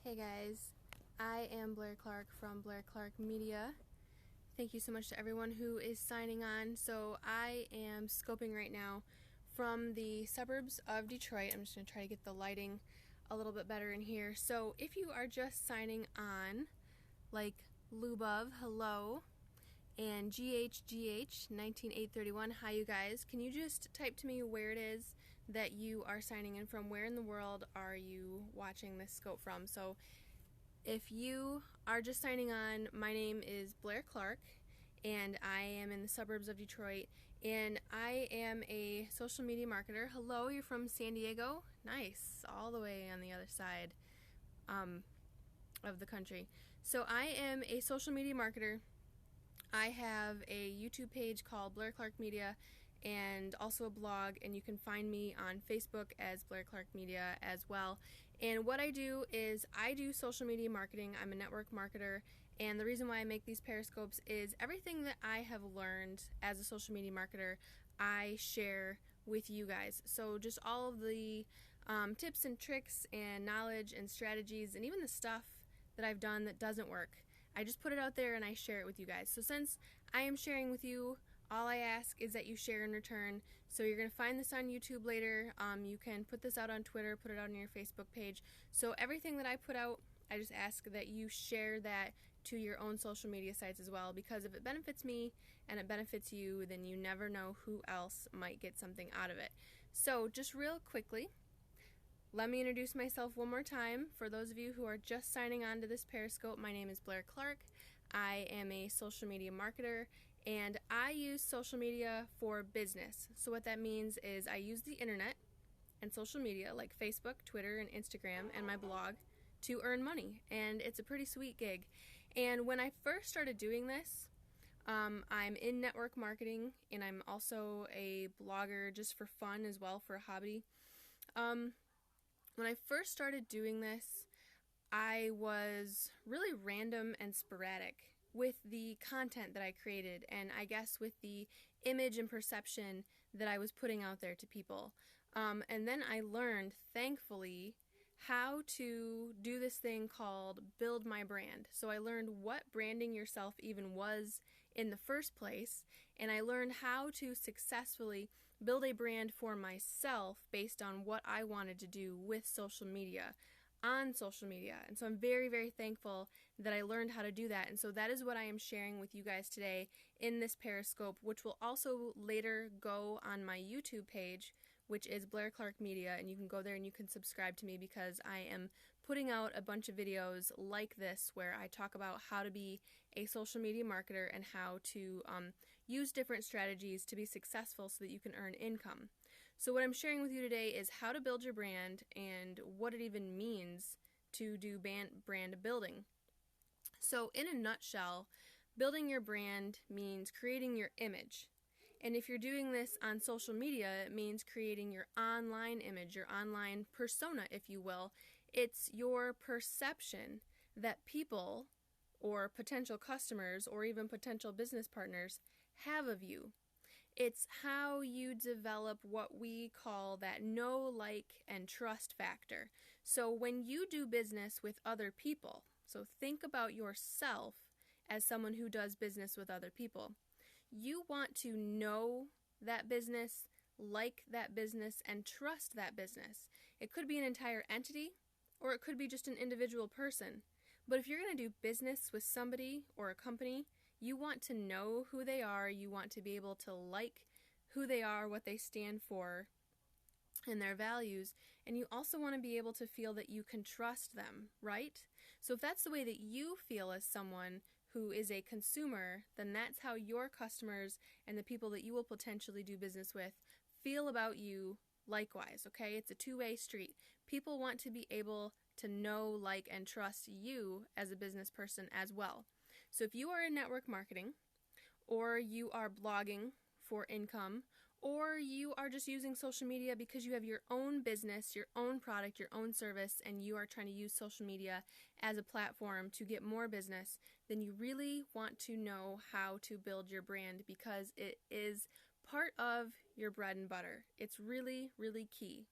Hey guys, I am Blair Clark from Blair Clark Media. Thank you so much to everyone who is signing on. So I am scoping right now from the suburbs of Detroit. I'm just going to try to get the lighting a little bit better in here. So if you are just signing on, like Lubov, hello, and GHGH 19831, hi you guys. Can you just type to me where it is that you are signing in from? Where in the world are you watching this scope from? So if you are just signing on, my name is Blair Clark and I am in the suburbs of Detroit and I am a social media marketer. Hello, you're from San Diego? Nice, all the way on the other side of the country. So I am a social media marketer. I have a YouTube page called Blair Clark Media and also a blog, and you can find me on Facebook as Blair Clark Media as well. And what I do is I do social media marketing. I'm a network marketer, and the reason why I make these periscopes is everything that I have learned as a social media marketer I share with you guys. So just all of the tips and tricks and knowledge and strategies and even the stuff that I've done that doesn't work, I just put it out there and I share it with you guys. So since I am sharing with you, all I ask is that you share in return. So you're going to find this on YouTube later. You can put this out on Twitter, put it out on your Facebook page. So everything that I put out, I just ask that you share that to your own social media sites as well, because if it benefits me and it benefits you, then you never know who else might get something out of it. So just real quickly, let me introduce myself one more time. For those of you who are just signing on to this Periscope, my name is Blair Clark. I am a social media marketer, and I use social media for business. So what that means is I use the internet and social media like Facebook, Twitter, and Instagram, and my blog to earn money, and it's a pretty sweet gig. And when I first started doing this, I'm in network marketing, and I'm also a blogger just for fun as well, for a hobby. When I first started doing this, I was really random and sporadic with the content that I created, and I guess with the image and perception that I was putting out there to people. And then I learned, thankfully, how to do this thing called build my brand. So I learned what branding yourself even was in the first place, and I learned how to successfully build a brand for myself based on what I wanted to do with social media, on social media. And so I'm very, very thankful that I learned how to do that. And so that is what I am sharing with you guys today in this Periscope, which will also later go on my YouTube page, which is Blair Clark Media, and you can go there and you can subscribe to me because I am putting out a bunch of videos like this where I talk about how to be a social media marketer and how to use different strategies to be successful so that you can earn income. So what I'm sharing with you today is how to build your brand and what it even means to do brand building. So in a nutshell, building your brand means creating your image. And if you're doing this on social media, it means creating your online image, your online persona, if you will. It's your perception that people or potential customers or even potential business partners have of you. It's how you develop what we call that know, like, and trust factor. So when you do business with other people, so think about yourself as someone who does business with other people. You want to know that business, like that business, and trust that business. It could be an entire entity, or it could be just an individual person. But if you're going to do business with somebody or a company, you want to know who they are, you want to be able to like who they are, what they stand for, and their values, and you also want to be able to feel that you can trust them, right? So if that's the way that you feel as someone who is a consumer, then that's how your customers and the people that you will potentially do business with feel about you likewise, okay? It's a two-way street. People want to be able to know, like, and trust you as a business person as well. So if you are in network marketing, or you are blogging for income, or you are just using social media because you have your own business, your own product, your own service, and you are trying to use social media as a platform to get more business, then you really want to know how to build your brand because it is part of your bread and butter. It's really, really key.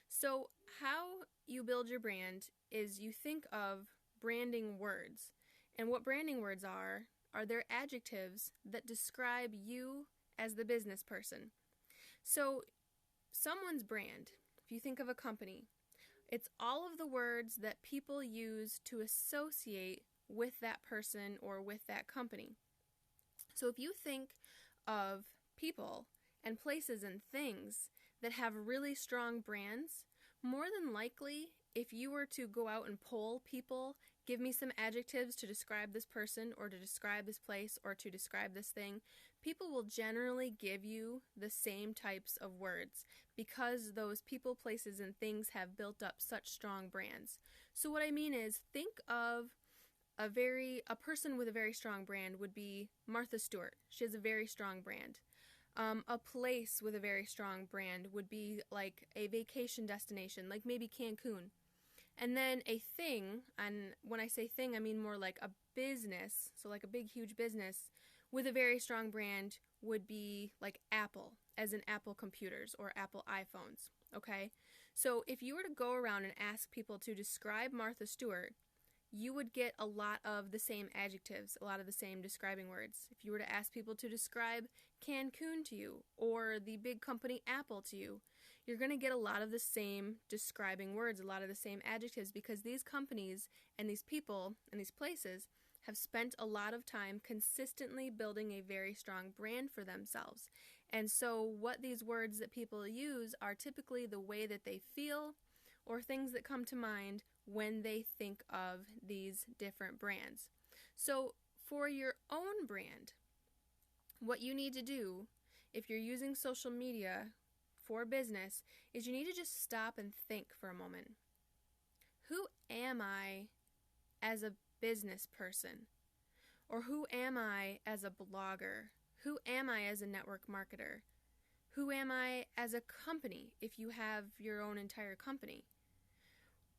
So how you build your brand is you think of branding words. And what branding words are their adjectives that describe you as the business person. So someone's brand, if you think of a company, it's all of the words that people use to associate with that person or with that company. So if you think of people and places and things that have really strong brands, more than likely, if you were to go out and poll people, give me some adjectives to describe this person or to describe this place or to describe this thing, people will generally give you the same types of words because those people, places, and things have built up such strong brands. So what I mean is, think of a person with a very strong brand would be Martha Stewart. She has a very strong brand. A place with a very strong brand would be like a vacation destination, like maybe Cancun. And then a thing, and when I say thing, I mean more like a business, so like a big, huge business with a very strong brand would be like Apple, as in Apple computers or Apple iPhones, okay? So if you were to go around and ask people to describe Martha Stewart, you would get a lot of the same adjectives, a lot of the same describing words. If you were to ask people to describe Cancun to you or the big company Apple to you, you're going to get a lot of the same describing words, a lot of the same adjectives, because these companies and these people and these places have spent a lot of time consistently building a very strong brand for themselves. And so what these words that people use are typically the way that they feel or things that come to mind when they think of these different brands. So for your own brand, what you need to do if you're using social media for business is you need to just stop and think for a moment. Who am I as a business person? Or who am I as a blogger? Who am I as a network marketer? Who am I as a company if you have your own entire company?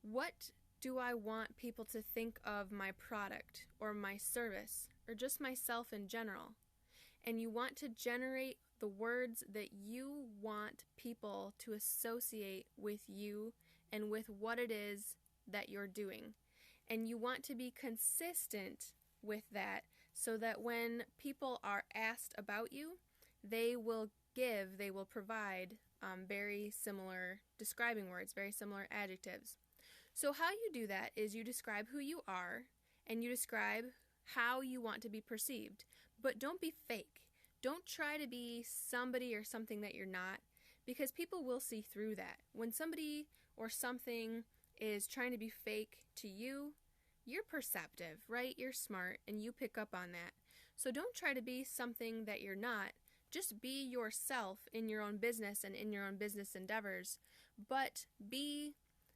What do I want people to think of my product or my service or just myself in general? And you want to generate the words that you want people to associate with you and with what it is that you're doing. And you want to be consistent with that so that when people are asked about you, they will provide very similar describing words, very similar adjectives. So how you do that is you describe who you are and you describe how you want to be perceived. But don't be fake. Don't try to be somebody or something that you're not, because people will see through that. When somebody or something is trying to be fake to you, you're perceptive, right? You're smart and you pick up on that. So don't try to be something that you're not. Just be yourself in your own business and in your own business endeavors, but be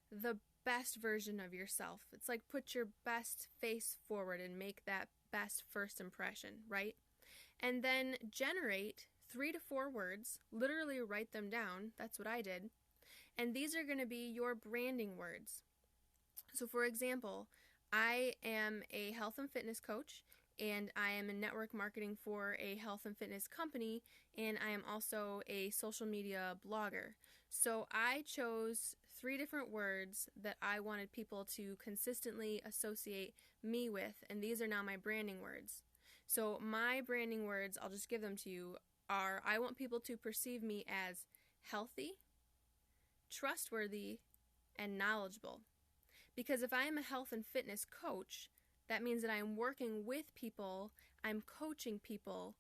the best version of yourself. It's like put your best face forward and make that best first impression, right? And then generate 3 to 4 words, literally write them down. That's what I did. And these are going to be your branding words. So for example, I am a health and fitness coach, and I am in network marketing for a health and fitness company, and I am also a social media blogger. So I chose 3 different words that I wanted people to consistently associate me with, and these are now my branding words. So my branding words, I'll just give them to you, are I want people to perceive me as healthy, trustworthy, and knowledgeable. Because if I am a health and fitness coach, that means that I am working with people, I'm coaching people,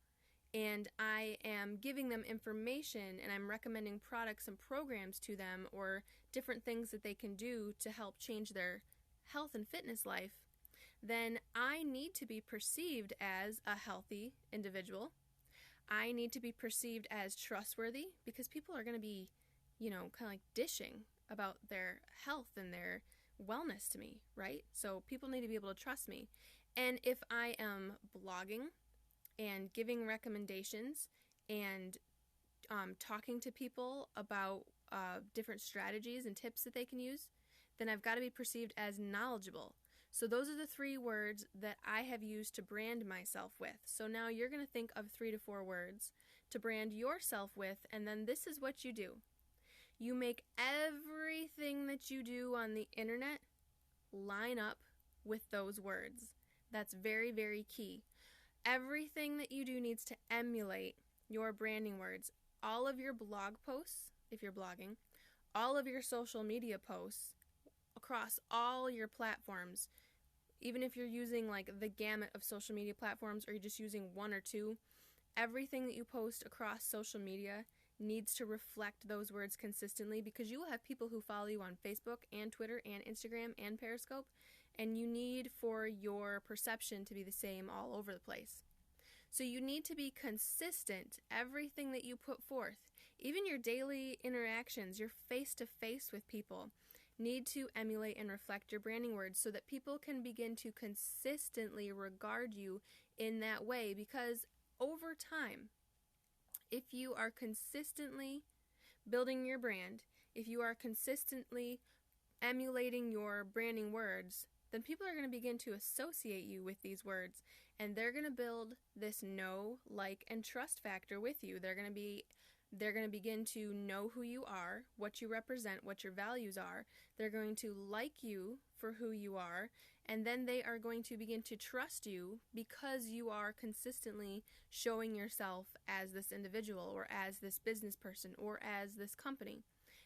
and I am giving them information, and I'm recommending products and programs to them or different things that they can do to help change their health and fitness life. Then I need to be perceived as a healthy individual. I need to be perceived as trustworthy because people are going to be, kind of like dishing about their health and their wellness to me, right? So people need to be able to trust me. And if I am blogging and giving recommendations and talking to people about different strategies and tips that they can use, then I've got to be perceived as knowledgeable. So those are the 3 words that I have used to brand myself with. So now you're going to think of 3 to 4 words to brand yourself with, and then this is what you do. You make everything that you do on the internet line up with those words. That's very, very key. Everything that you do needs to emulate your branding words. All of your blog posts, if you're blogging, all of your social media posts across all your platforms, even if you're using like the gamut of social media platforms or you're just using one or two, everything that you post across social media needs to reflect those words consistently, because you will have people who follow you on Facebook and Twitter and Instagram and Periscope, and you need for your perception to be the same all over the place. So you need to be consistent. Everything that you put forth, even your daily interactions, your face-to-face with people, need to emulate and reflect your branding words so that people can begin to consistently regard you in that way. Because over time, if you are consistently building your brand, if you are consistently emulating your branding words, then people are going to begin to associate you with these words, and they're going to build this know, like, and trust factor with you. They're going to begin to know who you are, what you represent, what your values are. They're going to like you for who you are, and then they are going to begin to trust you because you are consistently showing yourself as this individual or as this business person or as this company.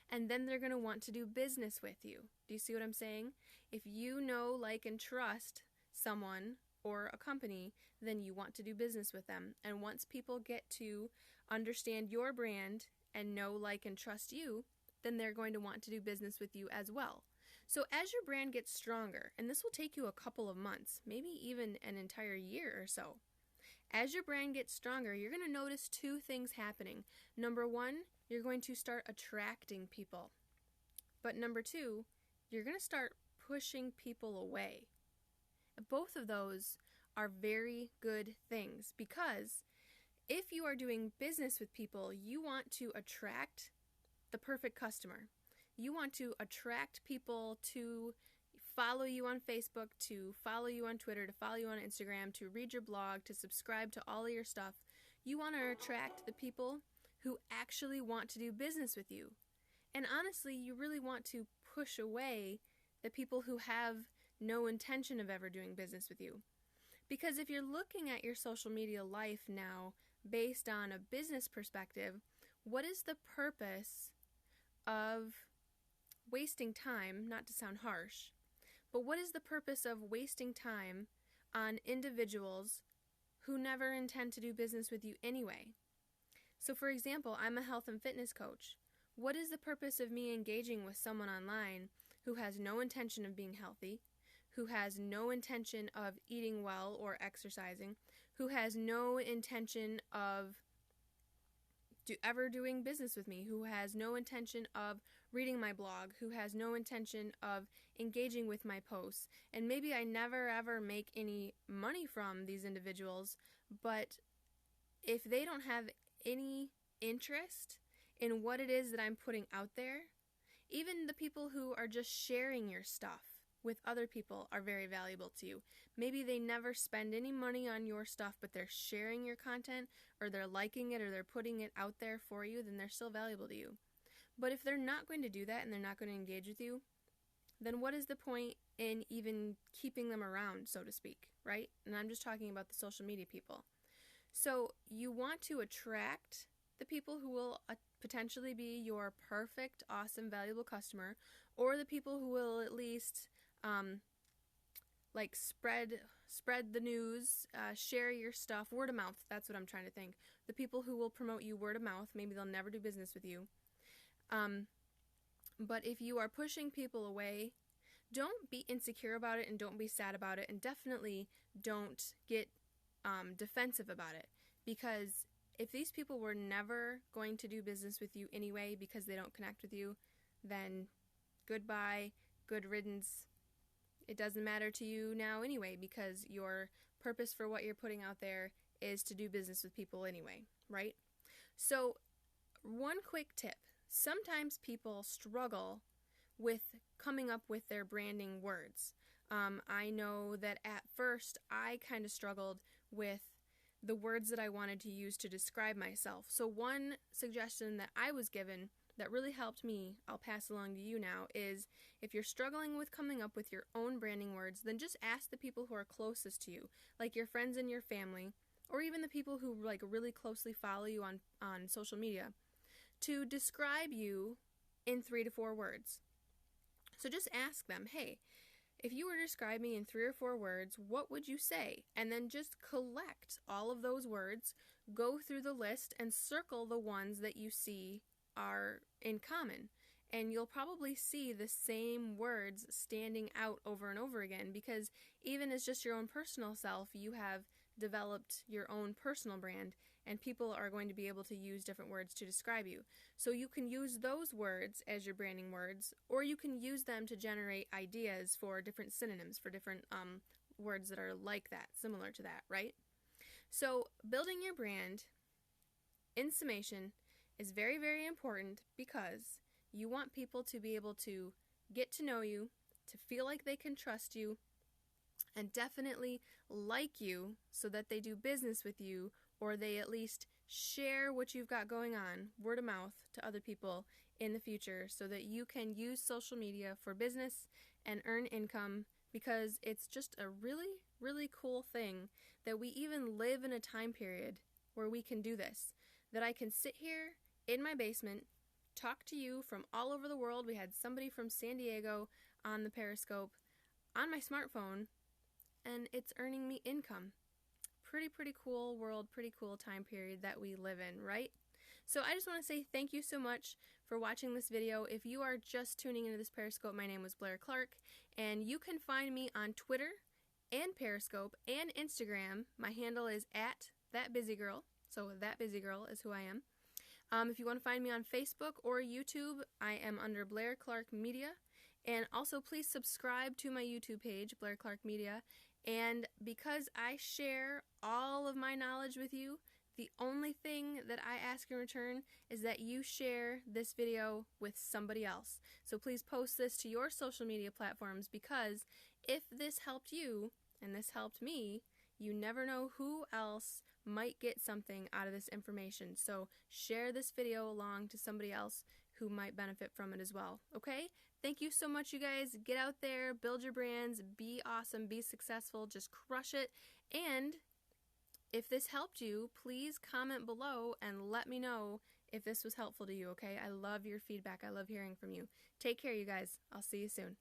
And then they're going to want to do business with you. Do you see what I'm saying? If you know, like, and trust someone or a company, then you want to do business with them. And once people get to understand your brand and know, like, and trust you, then they're going to want to do business with you as well. So as your brand gets stronger, and this will take you a couple of months, maybe even an entire year or so, as your brand gets stronger, you're going to notice two things happening. Number one, you're going to start attracting people. But number two, you're going to start pushing people away. Both of those are very good things, because if you are doing business with people, you want to attract the perfect customer. You want to attract people to follow you on Facebook, to follow you on Twitter, to follow you on Instagram, to read your blog, to subscribe to all of your stuff. You want to attract the people who actually want to do business with you. And honestly, you really want to push away the people who have no intention of ever doing business with you. Because if you're looking at your social media life now based on a business perspective, what is the purpose of wasting time, not to sound harsh, but what is the purpose of wasting time on individuals who never intend to do business with you anyway? So for example, I'm a health and fitness coach. What is the purpose of me engaging with someone online who has no intention of being healthy, who has no intention of eating well or exercising, who has no intention of ever doing business with me, who has no intention of reading my blog, who has no intention of engaging with my posts? And maybe I never ever make any money from these individuals, but if they don't have any interest in what it is that I'm putting out there, even the people who are just sharing your stuff with other people are very valuable to you. Maybe they never spend any money on your stuff, but they're sharing your content, or they're liking it, or they're putting it out there for you, then they're still valuable to you. But if they're not going to do that and they're not going to engage with you, then what is the point in even keeping them around, so to speak, right? And I'm just talking about the social media people. So you want to attract the people who will potentially be your perfect, awesome, valuable customer, or the people who will at least spread the news, share your stuff, word of mouth. That's what I'm trying to think. The people who will promote you word of mouth. Maybe they'll never do business with you. But if you are pushing people away, don't be insecure about it, and don't be sad about it, and definitely don't get defensive about it. Because if these people were never going to do business with you anyway because they don't connect with you, then goodbye, good riddance. It doesn't matter to you now anyway, because your purpose for what you're putting out there is to do business with people anyway, right? So one quick tip. Sometimes people struggle with coming up with their branding words. I know that at first I kind of struggled with the words that I wanted to use to describe myself. So one suggestion that I was given that really helped me, I'll pass along to you now, is if you're struggling with coming up with your own branding words, then just ask the people who are closest to you, like your friends and your family, or even the people who like really closely follow you on social media, to describe you in 3 to 4 words. So just ask them, hey, if you were to describe me in 3 or 4 words, what would you say? And then just collect all of those words, go through the list, and circle the ones that you see are in common. And you'll probably see the same words standing out over and over again, because even as just your own personal self, you have developed your own personal brand, and people are going to be able to use different words to describe you. So you can use those words as your branding words, or you can use them to generate ideas for different synonyms, for different words that are like that, similar to that, right? So building your brand, in summation, is very, very important because you want people to be able to get to know you, to feel like they can trust you, and definitely like you so that they do business with you, or they at least share what you've got going on, word of mouth, to other people in the future, so that you can use social media for business and earn income, because it's just a really, really cool thing that we even live in a time period where we can do this, that I can sit here in my basement, talk to you from all over the world. We had somebody from San Diego on the Periscope on my smartphone, and it's earning me income. Pretty cool world, pretty cool time period that we live in, right? So I just want to say thank you so much for watching this video. If you are just tuning into this Periscope, my name was Blair Clark, and you can find me on Twitter and Periscope and Instagram. My handle is @thatbusygirl, so thatbusygirl is who I am. If you want to find me on Facebook or YouTube, I am under Blair Clark Media. And also please subscribe to my YouTube page, Blair Clark Media. And because I share all of my knowledge with you, the only thing that I ask in return is that you share this video with somebody else. So please post this to your social media platforms, because if this helped you and this helped me, you never know who else might get something out of this information. So share this video along to somebody else who might benefit from it as well, okay? Thank you so much, you guys. Get out there, build your brands, be awesome, be successful, just crush it. And if this helped you, please comment below and let me know if this was helpful to you, okay? I love your feedback. I love hearing from you. Take care, you guys. I'll see you soon.